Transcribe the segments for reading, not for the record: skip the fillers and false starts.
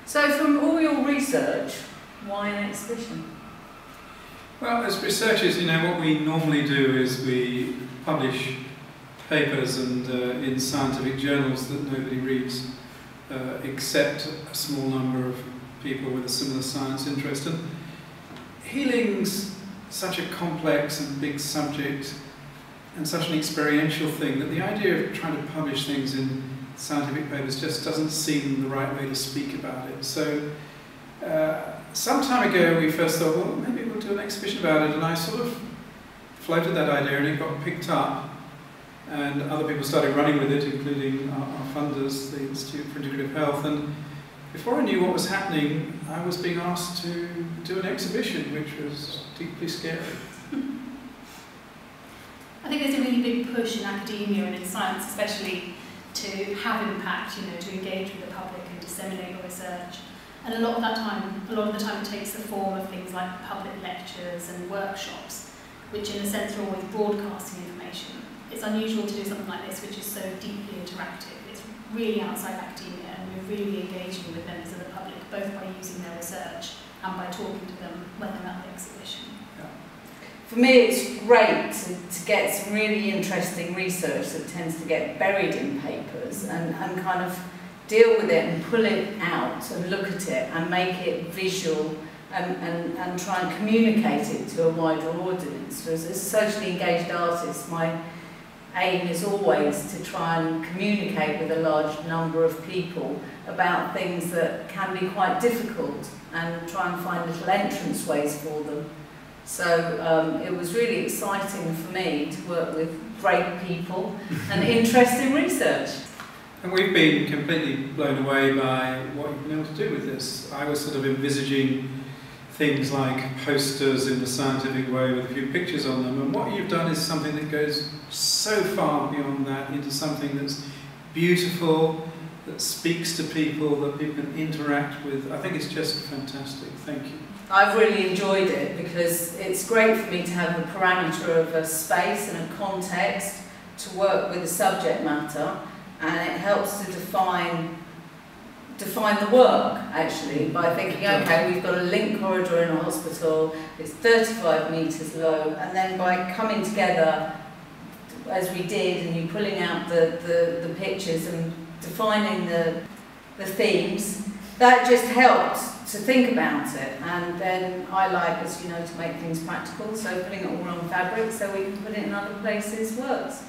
So from all your research, why an exhibition? Well, as researchers, what we normally do is we publish papers and in scientific journals that nobody reads, except a small number of people with a similar science interest. And healing's such a complex and big subject and such an experiential thing that the idea of trying to publish things in scientific papers just doesn't seem the right way to speak about it. So some time ago we first thought, well, maybe we'll do an exhibition about it, and I sort of floated that idea and it got picked up, and other people started running with it, including our funders, the Institute for Integrative Health, and before I knew what was happening, I was being asked to do an exhibition, which was deeply scary. I think there's a really big push in academia and in science especially to have impact, to engage with the public and disseminate your research. And a lot of the time it takes the form of things like public lectures and workshops, which in a sense are always broadcasting information. It's unusual to do something like this, which is so deeply interactive. It's really outside academia, and we're really engaging with members of the public, both by using their research and by talking to them when they're at the exhibition. For me, it's great to get some really interesting research that tends to get buried in papers and kind of deal with it and pull it out and look at it and make it visual and try and communicate it to a wider audience. As a socially engaged artist, my aim is always to try and communicate with a large number of people about things that can be quite difficult and try and find little entrance ways for them. So it was really exciting for me to work with great people and interesting research. And we've been completely blown away by what you've been able to do with this. I was sort of envisaging things like posters in the scientific way with a few pictures on them, and what you've done is something that goes so far beyond that into something that's beautiful, that speaks to people, that people can interact with. I think it's just fantastic. Thank you. I've really enjoyed it because it's great for me to have a parameter of a space and a context to work with the subject matter, and it helps to define the work actually by thinking, okay, we've got a link corridor in a hospital, it's 35 metres low, and then by coming together as we did and you pulling out the pictures and defining the themes, that just helped to think about it. And then I like, as you know, to make things practical, so putting it all on fabric so we can put it in other places works.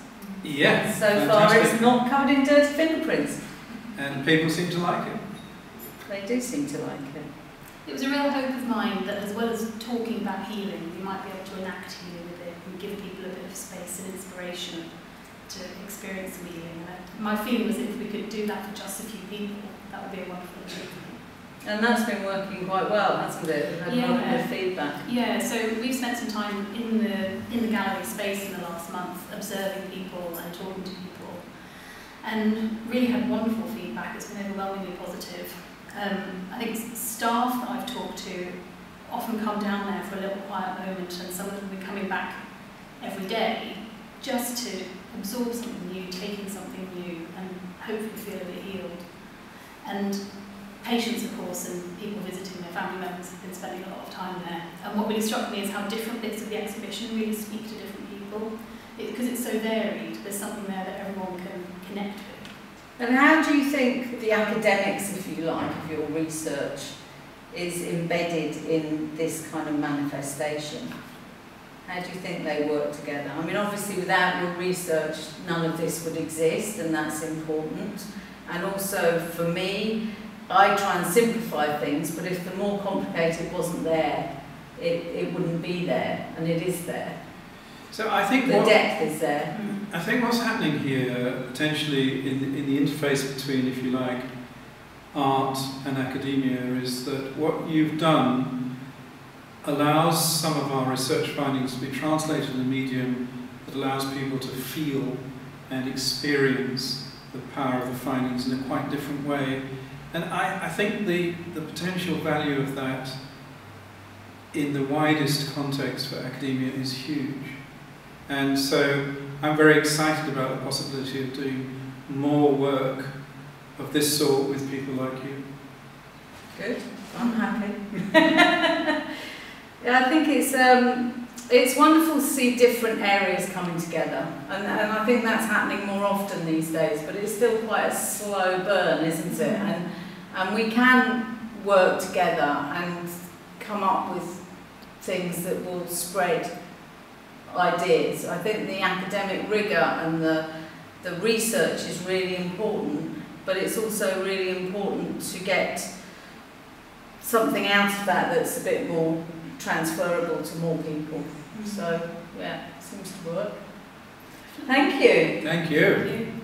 Yeah. So far it's not covered in dirty fingerprints. And people seem to like it. They do seem to like it. It was a real hope of mine that as well as talking about healing, we might be able to enact healing with it and give people a bit of space and inspiration to experience some healing. And my feeling was that if we could do that for just a few people, that would be a wonderful achievement. And that's been working quite well, hasn't it? We've had a lot of good feedback. Yeah, so we've spent some time in the gallery space in the last month observing people and talking to people, and really had wonderful feedback. It's been overwhelmingly positive. I think staff that I've talked to often come down there for a little quiet moment, and some of them will be coming back every day just to absorb something new, taking something new, and hopefully feel a bit healed. And patients, of course, and people visiting their family members have been spending a lot of time there. And what really struck me is how different bits of the exhibition really speak to different people. Because it's so varied, there's something there that everyone can connect with. And how do you think the academics, if you like, of your research is embedded in this kind of manifestation? How do you think they work together? I mean, obviously without your research, none of this would exist, and that's important. And also, for me, I try and simplify things, but if the more complicated wasn't there, it wouldn't be there, and it is there. So I think the depth is there. I think what's happening here, potentially in the interface between, if you like, art and academia, is that what you've done allows some of our research findings to be translated in a medium that allows people to feel and experience the power of the findings in a quite different way. And I think the potential value of that in the widest context for academia is huge. And so I'm very excited about the possibility of doing more work of this sort with people like you. Good. I'm happy. Yeah, I think it's wonderful to see different areas coming together, and I think that's happening more often these days. But it's still quite a slow burn, isn't it? And we can work together and come up with things that will spread ideas. I think the academic rigour and the research is really important, but it's also really important to get something out of that that's a bit more transferable to more people. So, yeah, it seems to work. Thank you. Thank you. Thank you.